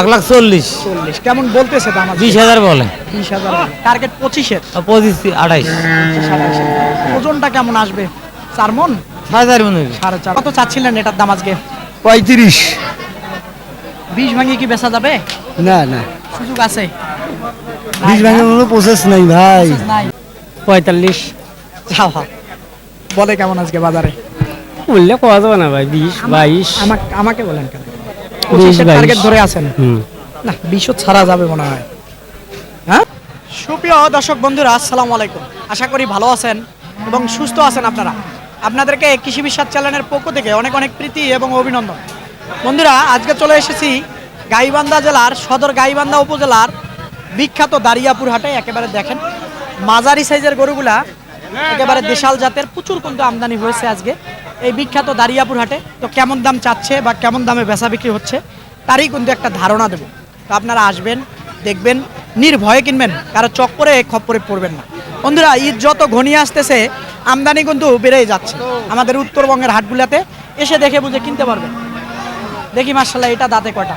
1,40,000। 40 কেমন বলতেছে দাম? 20,000 বলে। 20,000 টার্গেট 25-এর। 25, 28। ওজনটা কেমন আসবে? 4 মণ? 4.5 মণ। 4.5। কত চাচ্ছিলেন এটার দাম আজকে? 35। 20 ভাঙিয়ে কি বেচা যাবে? না না, সুযোগ আছে? 20 ভাঙার কোনো প্রসেস নাই ভাই। নাই। 45 যাওয়া বলে কেমন আজকে বাজারে? বললে কওয়া যাবে না ভাই। 20, 22। আমাকে বলেন কেন? 20, 25-এর টার্গেট ধরে আছেন? না 20 ছাড়া যাবে মনে হয়। হ্যাঁ, সুপ্রিয় দর্শক বন্ধুরা, আসসালামু আলাইকুম। আশা করি ভালো আছেন এবং সুস্থ আছেন আপনারা। আপনাদেরকে কৃষি বিশ্বাস চ্যানেলের পক্ষ থেকে অনেক অনেক প্রীতি এবং অভিনন্দন। বন্ধুরা, আজকে চলে এসেছি গাইবান্ধা জেলার সদর গাইবান্ধা উপজেলার বিখ্যাত দারিয়াপুর হাটে। একেবারে দেখেন মাঝারি সাইজের গরুগুলা, একেবারে দেশাল জাতের, প্রচুর কিন্তু আমদানি হয়েছে আজকে এই বিখ্যাত দারিয়াপুর হাটে। তো কেমন দাম চাচ্ছে বা কেমন দামে বেচা বিক্রি হচ্ছে তারই কিন্তু একটা ধারণা দেব। তো আপনারা আসবেন, দেখবেন, নির্ভয়ে কিনবেন, কারো চক্করে খপ্পরে পড়বেন না। বন্ধুরা, ঈদ যত ঘনিয়ে আসতেছে আমদানি কিন্তু বেড়েই যাচ্ছে আমাদের উত্তরবঙ্গের হাটগুলাতে। এসে দেখে বুঝে কিনতে পারবেন। দেখি মাশাআল্লাহ, এটা দাঁতে কয়টা?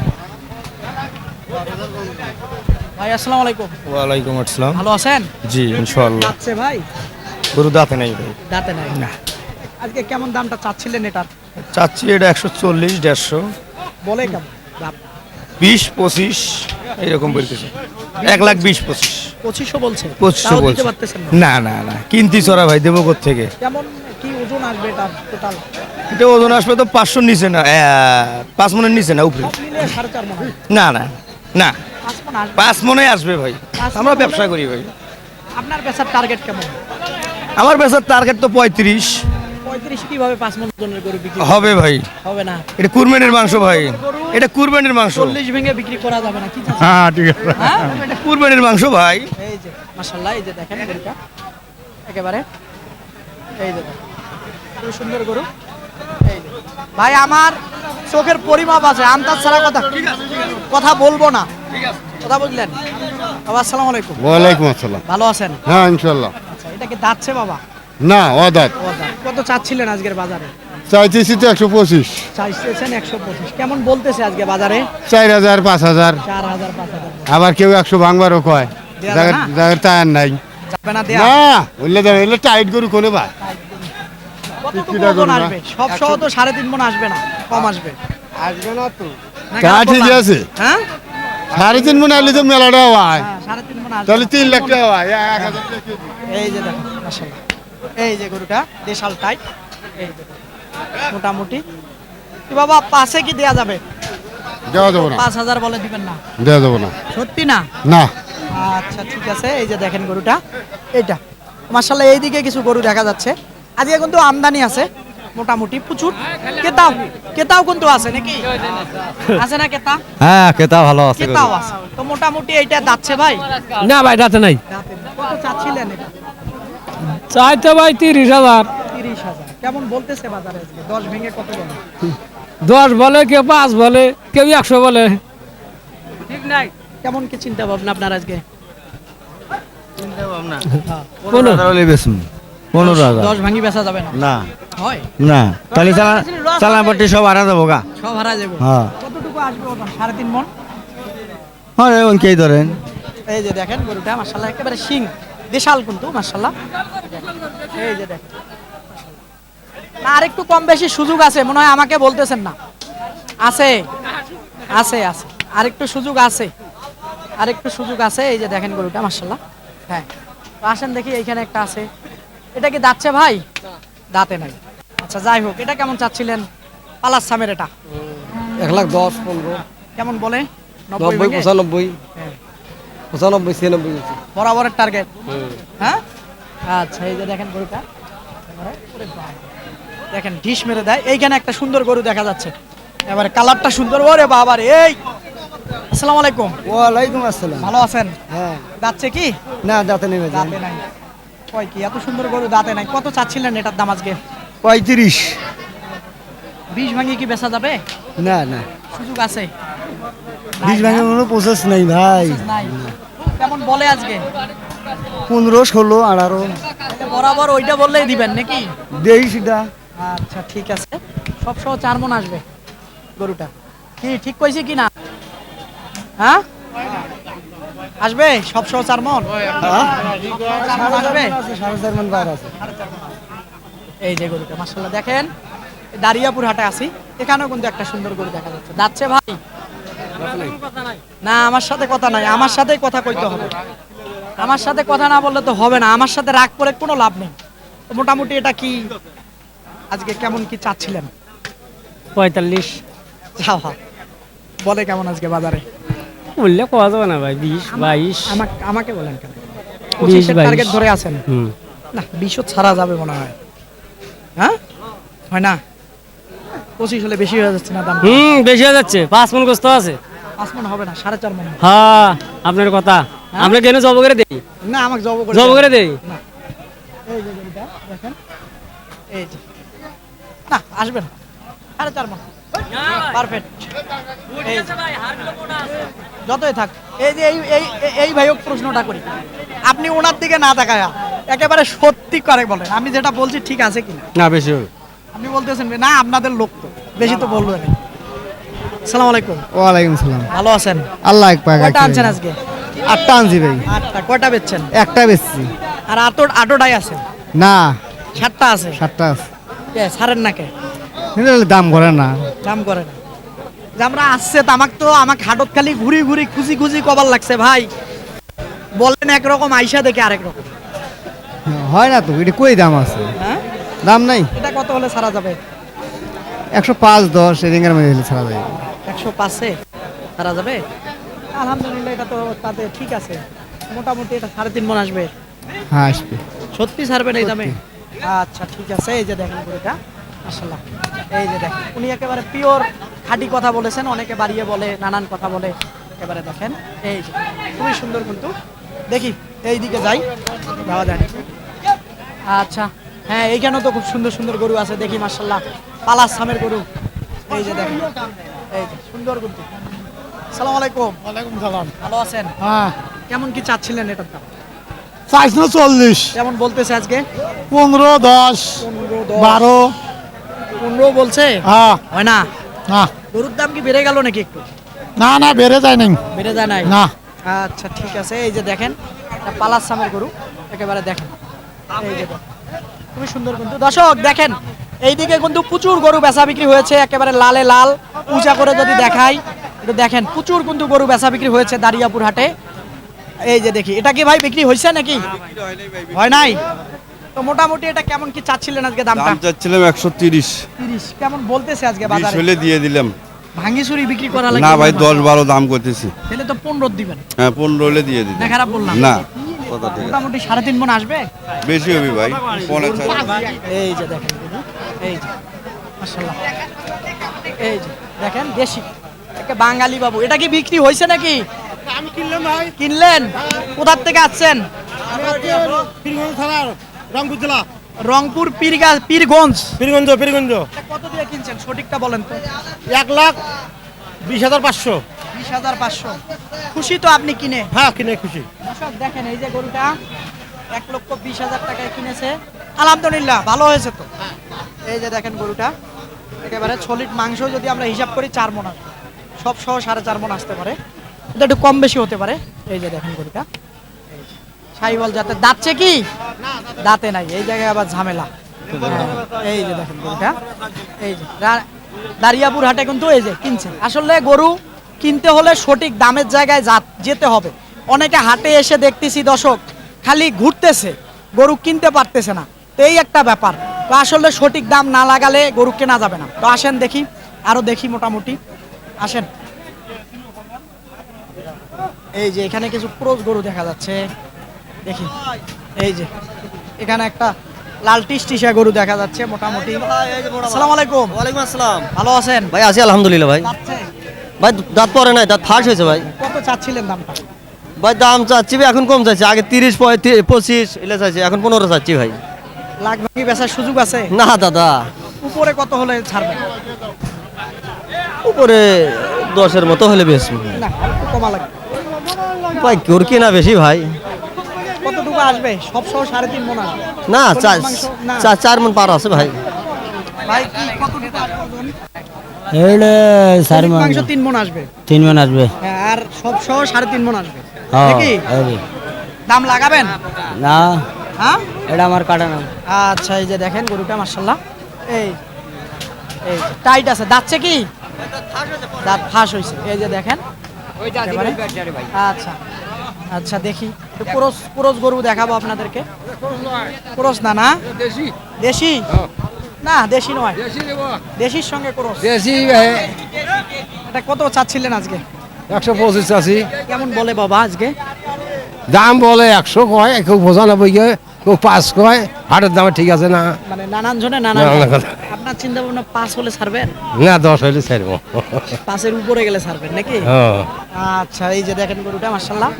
ভাই আসসালামু আলাইকুম। ওয়ালাইকুম আসসালাম। ভালো আছেন? জি ইনশাআল্লাহ। যাচ্ছে ভাই? গরু দাঁতে নাই ভাই। দাঁতে নাই না। আজকে কেমন দামটা চাচ্ছিলেন এটার? চাচ্ছি এটা 140, 150, বলে কেমন দাম? 20, 25 এরকম বলতেছে। 1,20,000, 25। 2500 বলছে? 2500 তাও দিতে বলছে। পারতেছেন না? না না না, কিনতি চড়া ভাই, দেবো থেকে। কেমন কি ওজন আসবে এটা টোটাল? এটা ওজন আসবে তো 500 নিচে না, 5 মনের নিচে না, উপরে। সব মিলিয়ে 4.5 মণ? না না না, 5 মণ আসবে? 5 মনে আসবে ভাই। 5 আমরা মণ ব্যবসা হলে- করি ভাই। আপনার বেচার টার্গেট কেমন? আমার বেচার টার্গেট তো 35 35 কিভাবে 5 মণ ওজনের গরু বিক্রি হবে ভাই। হবে না? এটা কুরবানির মাংস ভাই, এটা কুরবানির মাংস। 40 ভেঙে বিক্রি করা যাবে না? কি চাচ্ছেন? হ্যাঁ ঠিক আছে, হ্যাঁ? এটা কুরবানির মাংস ভাই। এই যে মাশাআল্লাহ, এই যে দেখেন গরুটা একেবারে, এই যে দেখেন, খুব সুন্দর গরু। এই যে ভাই, আমার চোখের পরিমাপ আছে, আন্দাজ ছাড়া কথা বলবো না। কথা বুঝলেন? বাবা আসসালামু আলাইকুম। ওয়ালাইকুম আসসালাম। ভালো আছেন? হ্যাঁ ইনশাল্লাহ। আচ্ছা, এটা কি দাঁতছে বাবা? না অদাত। ও দাঁত। কত চাচ্ছিলেন আজকের বাজারে? চাইতেছি তো 125। চাইছেন 125। কেমন বলতেছে আজকে বাজারে? 4,000, 5,000, 4,000, 5,000 আবার কেউ 100 ভাঙবারও কয়। দেয়া যায় না? যাদের টায়ার নাই। যাবে না দেয়া? না বললে দেবে, এলে টাইট গরু কোনে ভাই। কতটুকু কিটা ওজন গরু না? আসবে? সব সহ তো 3.5 মণ আসবে না, কম আসবে। আসবে না তো। নাকি তা আর ঠিক বললাম? আছে। হ্যাঁ, 3.5 মন আইলে তো মেলাটা হয়। 3.5 মণ আসবে। তাহলে 3 লাখ টাকা হয়। 1,000 টাকা। এই যে দেখো মাশাআল্লাহ, এই যে গরুটা দেশাল টাইট, এই যে মোটামুটি। কি বাবা, পাশে কি দেয়া যাবে? দেওয়া যাবো না, 5,000 বলে দিবেন না? দেওয়া যাবো না। সত্যি না? না আচ্ছা ঠিক আছে। এই যে দেখেন গরুটা, এইটা মাশাআল্লাহ। এইদিকে কিছু গরু দেখা যাচ্ছে আজকে, কিন্তু আমদানি আছে মোটামুটি প্রচুর। কেতাও কিন্তু আছে নাকি? আছে না কেতা? হ্যাঁ, কেতা ভালো আছে। কেতাও আছে তো মোটামুটি। এইটা দাচ্ছে ভাই? না ভাই, দাঁতে নাই। কত চাচ্ছিলেন এটা? চাইতে ভাই 30,000। 30,000 কেমন বলতেছে বাজারে আজকে? 10 ভেঙে কত বলে? 10 বলে, কেউ 5 বলে, কেউ 100 বলে। ঠিক নাই। কেমন কি চিন্তা ভাবনা আপনার আজকে? 15,000। 10 ভাঙি বেচা যাবে না? না হয় না, তাহলে চালানপট্টি সব হারা যাবো গা। সব হারা যাবে। হ্যাঁ কতটুকু আসবে ওটা? 3.5 মণ? হ্যাঁ ওনকেই ধরেন। এই যে দেখেন গরুটা মাশাআল্লাহ, একেবারে শিং দেশাল কিন্তু মাশাআল্লাহ। এই যে দেখেন না, আর একটু কম বেশি সুযোগ আছে মনে হয়, আমাকে বলতেছেন না? আছে আছে আছে, আর একটু সুযোগ আছে, আর একটু সুযোগ আছে। এই যে দেখেন গরুটা মাশাআল্লাহ। হ্যাঁ, তো আসেন দেখি, এইখানে একটা আছে। এটা কি দাঁতছে ভাই? দাঁতে নাই। আচ্ছা যাই হোক, এটা কেমন চাচ্ছিলেন? পালাস সামের এটা 1,10,000, 15, কেমন বলে? 90, 90 95, হ্যাঁ। 95, 96। বরাবরের টার্গেট? হ্যাঁ। আচ্ছা, এই যে দেখেন গরুটা দেখেন, ঢিস মেরে দেয়। এইখানে একটা সুন্দর গরু দেখা যাচ্ছে, এবারে কালারটা সুন্দর। ওরে বাবা রে! এই আসসালামু আলাইকুম। ওয়ালাইকুম আসসালাম। ভালো আছেন? হ্যাঁ দাঁতছে কি? না দাঁতে নেবে দাঁতে নাই। কয় কি এত সুন্দর গরু দাঁতে নাই? কত চাচ্ছিলেন এটার দাম আজকে? 35। 20 ভাঙিয়ে কি বেচা যাবে? না না, সুযোগ আছে? 20 ভাঙার কোনো প্রসেস নাই ভাই। নাই। কেমন বলে আজকে? 15, 16, 18 তাহলে বরাবর ওইটা বললেই দিবেন নাকি? দেই সেটা। আচ্ছা ঠিক আছে। সব সহ 4 মণ আসবে গরুটা। কি ঠিক কইছি কি না? হ্যাঁ আসবে সব সহ 4 মন আসবে। 4.5 মণ পার আছে। এই যে গরুটা মাশাআল্লাহ দেখেন, দারিয়াপুর হাটে আছি, এখানেও কিন্তু একটা সুন্দর গরু দেখা যাচ্ছে। যাচ্ছে ভাই না, আমার সাথে কথা নাই, আমার সাথেই কথা কইতে হবে। আমার সাথে কথা না বললে তো হবে না, আমার সাথে রাগ করে কোনো লাভ নেই। তো মোটামুটি এটা কি আজকে কেমন কি চাচ্ছিলেন? 45 যাওয়া বলে কেমন আজকে বাজারে? বললে কোয়া যাবে না ভাই, 20 22। আমাকে বলেন কেন? 20 25 টার্গেট ধরে আছেন? হুম। না 20 ছাড়া যাবে মনে হয়। হ্যাঁ হয় না? 25 হলে বেশি হয়ে যাচ্ছে না দাম? বেশি হয়ে যাচ্ছে, 5 মণ গোস্ত আছে। 5 মণ হবে না, 4.5 মণ। হ্যাঁ আপনার কথা, আমরা কেন জব করে দেই? না আমাকে জব করে জব করে দেই। না এই যে গরুটা দেখেন, এই যে না আসবেন 4.5 মণ পারফেক্ট। যতই থাক, এই যে এই ভাইও প্রশ্নটা করি, আপনি ওনার দিকে না তাকায়া একেবারে সত্যি করে বলেন, আমি যেটা বলছি ঠিক আছে কিনা? না বেশি হবে। আপনি বলতেছেন না আপনাদের লোক তো বেশি তো বলবেন। আসসালামু আলাইকুম। ওয়ালাইকুম সালাম। ভালো আছেন? আল্লাহ এক পাক কয়টা আনছেন আজকে? 8টা আনছি ভাই। 8টা। কয়টা বেচছেন? একটা বেচছি। আর আটোটাই আছে? না 7টা আছে। 7টা আছে। ছাড়েন না কে? কিন্তু দাম করে না। দাম করে না যে আমরা আসছে আমাকে হাটত খালি ঘুরি ঘুরি খুঁজি কবার লাগছে ভাই, বলেন একরকম আইসা দেখে আরেক রকম। হয় না তো, এটা কই দাম আছে? হ্যাঁ দাম নাই। এটা কত হলে ছাড়া যাবে? 105 10 এর মধ্যে হলে ছাড়া যায়। 105-এ ছাড়া যাবে? আলহামদুলিল্লাহ, এটা তো তাতে ঠিক আছে। মোটামুটি এটা 3.5 মণ আসবে। হ্যাঁ আসবে। সত্যি ছাড়বেন এই দামে? আচ্ছা ঠিক আছে। এই যে দেখেন গরুটা মাশাআল্লাহ, এই যে দেখেন উনি একেবারে পিওর খাঁটি কথা বলেছেন, অনেকে বাড়িয়ে বলে, নানান কথা বলে, একেবারে দেখেন এই যে খুবই সুন্দর। কিন্তু দেখি এই দিকে যাই, যাওয়া যায় না। আচ্ছা হ্যাঁ, এইখানেও তো খুব সুন্দর সুন্দর গরু আছে দেখি মাশাআল্লাহ, পালাস সামের গরু। এই যে দেখেন, এই যে সুন্দর গরু। আসসালামু আলাইকুম। ওয়ালাইকুম সালাম। ভালো আছেন? হ্যাঁ কেমন কি চাচ্ছিলেন এটার দাম? 40 কেমন বলতেছে আজকে? 15 10 15 12। 15 বলছে? হ্যাঁ হয় না? না গরুর দাম কি বেড়ে গেল নাকি একটু? না না বেড়ে যায় নাই। বেড়ে যায় নাই? না আচ্ছা ঠিক আছে। এই যে দেখেন পালাস সামের গরু, একেবারে দেখেন এই যে দেখেন। খুবই সুন্দর কিন্তু দর্শক দেখেন, এইদিকে কিন্তু প্রচুর গরু বেচা বিক্রি হয়েছে, একেবারে লালে লাল পূজা করে যদি দেখাই, একটু দেখেন প্রচুর কিন্তু গরু বেচা বিক্রি হয়েছে দারিয়াপুর হাটে। এই যে দেখি, এটা কি ভাই বিক্রি হয়েছে নাকি? হয় নাই? তো মোটামুটি এটা কেমন কি চাচ্ছিলেন আজকে দামটা? দাম চাচ্ছিলাম 130। 30 কেমন বলতেছে আজকে 20 বাজারে? হলে দিয়ে দিলাম। ভাঙ্গিসুরি বিক্রি করা লাগে না ভাই 10-12 দাম করতেছি। তাহলে তো 15 দিবেন। হ্যাঁ 15 হলে দিয়ে দিলাম। না খারাপ বললাম? না কথা ঠিক আছে। মোটামুটি 3.5 মণ আসবে। বেশি হবে ভাই, 5.5। এই যে দেখেন গরু, এই যে মাশাআল্লাহ, এই যে দেখেন দেশি একে বাঙালি বাবু। এটা কি বিক্রি হয়েছে নাকি? আমি কিনলাম ভাই। কিনলেন? কোথার থেকে আসছেন? পীরগঞ্জ থানা, রংপুর জেলা। রংপুর পীরগঞ্জ। পীরগঞ্জ। এটা কত দিয়ে কিনছেন সঠিকটা বলেন তো? 1,20,500। 20,500। খুশি তো আপনি কিনে? হ্যাঁ কিনে খুশি। দর্শক দেখেন এই যে গরুটা 1,20,000 টাকায় কিনেছে, আলহামদুলিল্লাহ ভালো হয়েছে তো। এই যে দেখেন গরুটা একেবারে সলিড মাংস, যদি আমরা হিসাব করি 4 মণ আসবে, সব সহ 4.5 মণ আসতে পারে, এটা একটু কম বেশি হতে পারে। এই যে দেখেন গরুটা সাইওয়াল জাতের, দাঁতছে কি? দাঁতে নাই, এই জায়গায় আবার ঝামেলা। এই যে দেখেন গরুটা, এই যে দারিয়াপুর হাটে কিন্তু এই যে কিনছে। আসলে গরু কিনতে হলে সঠিক দামের জায়গায় যেতে হবে। অনেকে হাটে এসে দেখতেছি দর্শক খালি ঘুরতেছে, গরু কিনতে পারতেছে না, তো এই একটা ব্যাপার। তো আসলে সঠিক দাম না লাগালে গরু কেনা যাবে না। তো আসেন দেখি, আরো দেখি মোটামুটি, আসেন। এই যে এখানে কিছু ক্রস গরু দেখা যাচ্ছে, দেখি এই যে এখানে একটা লাল টিসটিসা গরু দেখা যাচ্ছে মোটামুটি। আসসালামু আলাইকুম। ওয়ালাইকুম আসসালাম। ভালো আছেন? ভাই আছি আলহামদুলিল্লাহ ভাই। যাচ্ছে? ভাই দাঁত পরে নাই, দাঁত ফাঁস হয়েছে ভাই। কত চাচ্ছিলেন দামটা? ভাই দাম চাচ্ছি ভাই, এখন কম চাচ্ছি। আগে 30 25 এলে চাচ্ছি, এখন 15 চাচ্ছি ভাই। লাগবে কি বেচার সুযোগ আছে? না দাদা, উপরে কত হলে ছাড়বেন? উপরে 10-এর মতো হলে বেশ না একটু কমা লাগবে। ভাই কেউ কিনা বেশি ভাই। কতটুকু আসবে? সব সহ 3.5 মণ আসবে? না গরুর মাংস না। 4 মণ পার আছে ভাই। ভাই কি কতটুকু আসবে ওজন? এইটা চলিত মাংস 3 মণ আসবে 3 মণ আসবে হ্যাঁ, আর সব সহ 3.5 মণ আসবে হ্যাঁ নাকি দাম লাগাবেন না হ্যাঁ এটা আমার কাটা না আচ্ছা এই যে দেখেন গরুটা মাশাআল্লাহ এই এই টাইট আছে দাঁতছে কি দাঁত ফাঁস হয়েছে এই যে দেখেন একেবারে। আচ্ছা আচ্ছা দেখি একটু ক্রস ক্রস গরু দেখাবো আপনাদেরকে ক্রস না না দেশি না দেশি নয় দেশির সঙ্গে ক্রস এটা কত চাচ্ছিলেন আজকে 125 আছি কেমন বলে বাবা আজকে দাম বলে 100 কয় কেউ 95 কয় কেউ 5 কয় হাটের দামে ঠিক আছে না মানে নানান জনে নানান নানান কথা। আপনার চিন্তা ভাবনা 5 হলে ছাড়বেন না 10 হইলে ছাড়বো 5-এর উপরে গেলে ছাড়বেন নাকি হ্যাঁ আচ্ছা এই যে দেখেন গরুটা মাশাআল্লাহ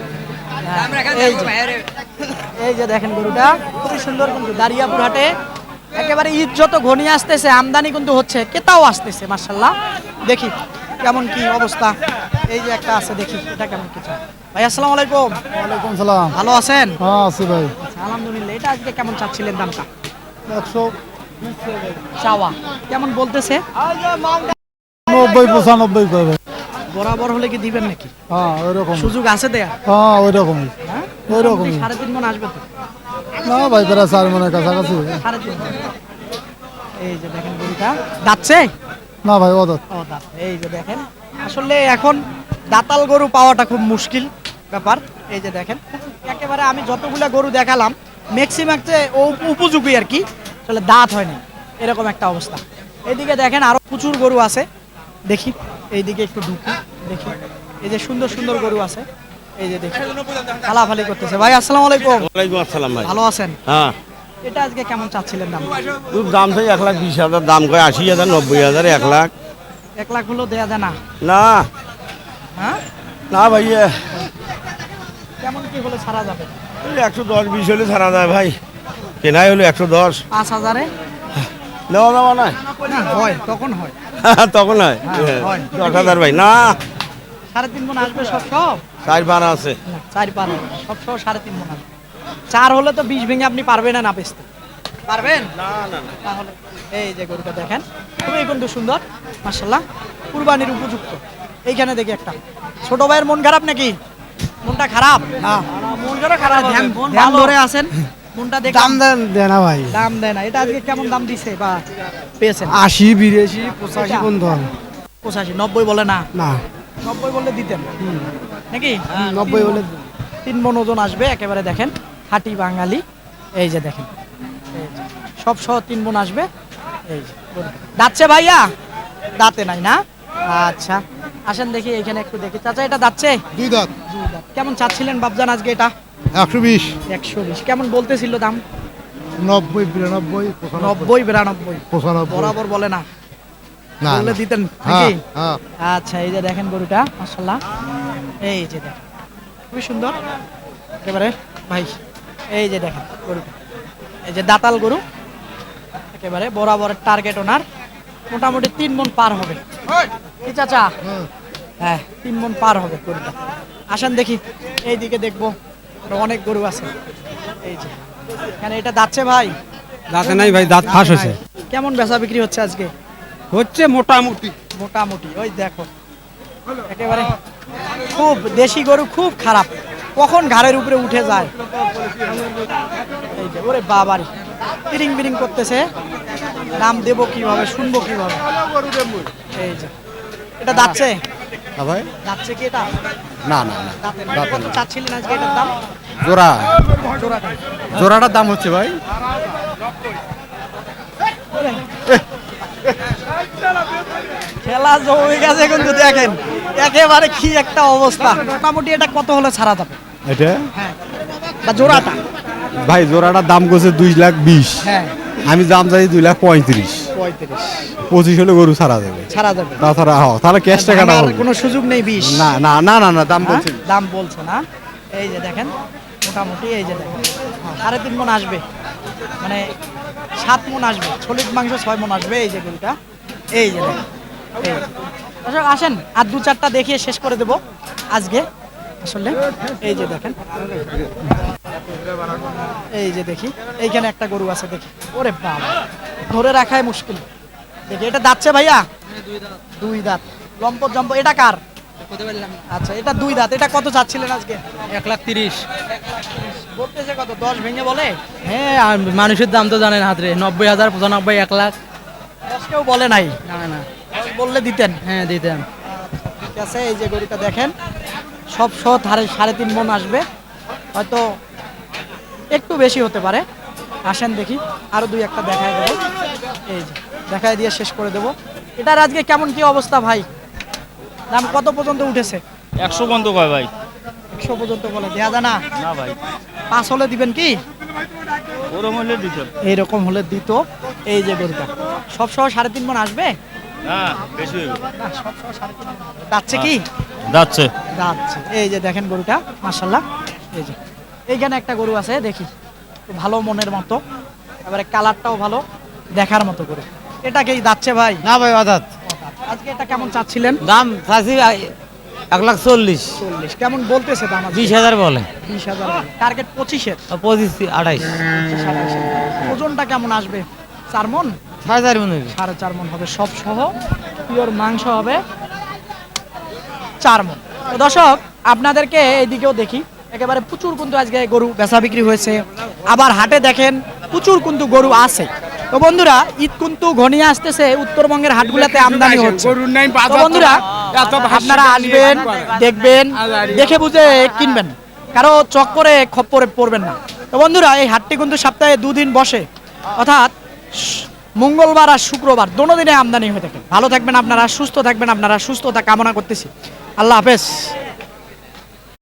এই যে দেখেন গরুটা খুবই সুন্দর কিন্তু দারিয়াপুর হাটে একেবারে ঈদ যত ঘনিয়ে আসতেছে আমদানি কিন্তু হচ্ছে ক্রেতাও আসতেছে মাশাআল্লাহ দেখি কেমন কি অবস্থা এই যে একটা আছে দেখি এটা কেমন কি চাই ভাই আসসালামু আলাইকুম ওয়ালাইকুম সালাম ভালো আছেন হ্যাঁ আছি ভাই আচ্ছা, আলহামদুলিল্লাহ এটা আজকে কেমন চাচ্ছিলেন দামটা 190 চাওয়া কেমন বলতেছে 95 কয় ভাই বরাবর হলে কি দিবেন নাকি হ্যাঁ ওইরকম সুযোগ আছে দেয়া হ্যাঁ ওইরকমই হ্যাঁ ওইরকমই। 3.5 মণ আসবে তো না ভাই প্রায় 4 মনের কাছাকাছি 3.5 মণ এই যে দেখেন গরুটা দাঁতছে না ভাই ওদের ও দাঁত এই যে দেখেন আসলে এখন দাতাল গরু পাওয়াটা খুব মুশকিল ব্যাপার এই যে দেখেন একেবারে আমি যতগুলা গরু দেখালাম ম্যাক্সিমাম উপযোগী আর কি আসলে দাঁত হয়নি এরকম একটা অবস্থা এইদিকে দেখেন আরো প্রচুর গরু আছে দেখি এইদিকে একটু ঢুকি দেখি এই যে সুন্দর সুন্দর গরু আছে এই যে দেখি ফালাফালি করতেছে ভাই আসসালামু আলাইকুম ওয়ালাইকুম আসসালাম ভাই ভালো আছেন হ্যাঁ এটা আজকে কেমন চাচ্ছিলেন দাম খুব দাম চাই 1,20,000 দাম কয় 80,000 90,000 1 লাখ 1 লাখ হলো দেয়া যায় না না হ্যাঁ না ভাই কেমন কি হলে ছাড়া যাবে 110-20 হলে ছাড়া যায় ভাই কেনাই হলো 110 5,000-এ নেওয়া যাওয়া নাই না হয় তখন হয় তখন হয় হ্যাঁ, হয়। 10,000 ভাই না 3.5 মণ আসবে সব সব 4-12 আছে না 4-5 সব সব 3.5 মণ আসবে 4 হলে তো 20 ভেঙে আপনি পারবেন না বেচতে পারবেন না না তাহলে এই যে গরুটা দেখেন খুবই কিন্তু সুন্দর মাশাআল্লাহ কুরবানির উপযুক্ত এইখানে দেখি একটা ছোট ভাইয়ের মন খারাপ নাকি মনটা খারাপ না মন খারাপ ধ্যান ধ্যান ধরে আছেন মনটা দেখে দাম দেয় না ভাই দাম দেয় না এটা আজকে কেমন দাম দিছে বা পেয়েছেন 80 82 85 পর্যন্ত 85 90 বলে না না 90 বললে দিতেন নাকি 90 বলে 3 মণ ওজন আসবে একেবারে দেখেন খাঁটি বাঙালি এই যে দেখেন এই যে, সব সহ 3 মণ আসবে এই যে দাঁতছে ভাইয়া দাঁতে নাই না আচ্ছা আসেন দেখি এখানে একটু দেখি চাচা এটা দাঁতছে 2 দাঁত কেমন চাচ্ছিলেন বাবজান আজকে এটা 120 120 কেমন বলতেছিল দাম 90 92 90 92 95 বরাবর বলে না না বললে দিতেন হ্যাঁ নাকি হ্যাঁ আচ্ছা এই যে দেখেন গরুটা মাশাআল্লাহ এই যে দেখেন খুবই সুন্দর একেবারে ভাই এই যে দেখেন গরুটা এই যে দাতাল গরু একেবারে বরাবর টার্গেট ওনার মোটামুটি 3 মণ পার হবে কি চাচা হ্যাঁ 3 মণ পার হবে গরুটা আসেন দেখি এইদিকে দেখবো আরো অনেক গরু আছে এই যে এখানে এটা দাঁতছে ভাই দাঁতে নাই ভাই দাঁত ফাঁস হয়েছে কেমন বেচা বিক্রি হচ্ছে আজকে হচ্ছে মোটামুটি মোটামুটি ওই দেখো একেবারে খুব দেশি গরু খুব খারাপ কখন ঘাড়ের উপরে উঠে যায় এই যে ওরে বাবারি বিরিং বিরিং করতেছে দাম দেবো কিভাবে শুনবো কিভাবে এই যে এটা দাচ্ছে হ্যাঁ ভাই দাচ্ছে কি এটা না না না দাঁতে না। কত চাচ্ছিলেন আজকে এটার দাম জোড়া জোড়াটা জোড়াটার দাম হচ্ছে ভাই খেলা জমে গেছে কিন্তু দেখেন একেবারে কি একটা অবস্থা মোটামুটি এটা কত হলে ছাড়া যাবে এটা হ্যাঁ বা জোড়াটা ভাই জোড়াটার দাম করছে 2,20,000 হ্যাঁ আমি দাম চাই 2,35,000 35 25 হলে গরু ছাড়া যাবে ছাড়া যাবে তাছাড়া তাহলে ক্যাশ টাকাটা ভাঙার হবে কোনো সুযোগ নেই 20 না না না না না দাম হ্যাঁ? বলছি দাম বলছে না এই যে দেখেন মোটামুটি এই যে দেখেন 3.5 মণ আসবে মানে 7 মণ আসবে সলিড মাংস 6 মণ আসবে এই যে গরুটা এই যে দেখেন এই যে। দর্শক আসেন আর 2-4টা দেখিয়ে শেষ করে দেব আজকে আসলে এই যে দেখেন এই যে দেখি এইখানে একটা গরু আছে দেখি ওরে বাবা ধরে রাখাই মুশকিল দেখি এটা দাচ্ছে ভাইয়া দুই দাঁত লম্পট জম্প, এটা কার? আচ্ছা, এটা দুই দাঁত, এটা কত চাচ্ছিলেন আজকে? 1,30,000। বলতেছে কত, 10 ভেঙে বলে? হ্যাঁ, আর মানুষের দাম তো জানেন হাতরে, 90,000, 95, 1 লাখ। 10 কেউ বলে নাই? না না, 10 বললে দিতেন? হ্যাঁ দিতাম। ঠিক আছে, এই যে গরুটা দেখেন, সব সহ 3.5 মণ আসবে, হয়তো একটু বেশি হতে পারে। আসেন দেখি, আরো দুই একটা দেখায় দেবো। এই যে দেখায় দিয়ে শেষ করে দেবো। এটার আজকে কেমন কি অবস্থা ভাই? দাম কত পর্যন্ত উঠেছে? 100 বন্ধ কয় ভাই? 100 পর্যন্ত বলে, দেয়া যায় না? না ভাই, 5 হলে দিবেন কি? ওরম হলে দিত এইরকম হলে দিত। এই যে গরুটা সব সহ 3.5 মণ আসবে না, বেশি হইবে। না, সব সহ 3.5 মণ হবে। যাচ্ছে কি? যাচ্ছে। যাচ্ছে। এই যে দেখেন গরুটা, মাশাআল্লাহ। এই যে এইখানে একটা গরু আছে, দেখি খুব ভালো মনের মতো, এবারে কালারটাও ভালো, দেখার মতো করে। এটা কি যাচ্ছে ভাই? না ভাই অদাত আজকে এটা কেমন চাচ্ছিলেন? দাম চাষি 1,40,000। 40 কেমন বলতেছে দাম? 20,000 বলে। 20,000 টার্গেট 25-এর। 25, 28। ওজনটা কেমন আসবে? 4 মণ? 4.5 মন। 4.5 মণ হবে, সব সহ পিওর মাংস হবে 4 মণ। তো দর্শক, আপনাদেরকে এইদিকেও দেখি, একেবারে প্রচুর কিন্তু আজকে গরু বেচা বিক্রি হয়েছে। আবার হাটে দেখেন প্রচুর কিন্তু গরু আছে। তো বন্ধুরা, ঈদ কিন্তু ঘনিয়ে আসতেছে, উত্তরবঙ্গের হাটগুলোতে আমদানি হচ্ছে। তো বন্ধুরা, আপনারা আসবেন, দেখবেন, দেখে বুঝে কিনবেন, কারো চক্করে খপ্পরে পড়বেন না। তো বন্ধুরা, এই হাটটি কিন্তু সপ্তাহে 2 দিন বসে, অর্থাৎ মঙ্গলবার আর শুক্রবার, দোনো দিনে আমদানি হয়ে থাকে। ভালো থাকবেন আপনারা, সুস্থ থাকবেন আপনারা, সুস্থতা কামনা করতেছি। আল্লাহ হাফেজ।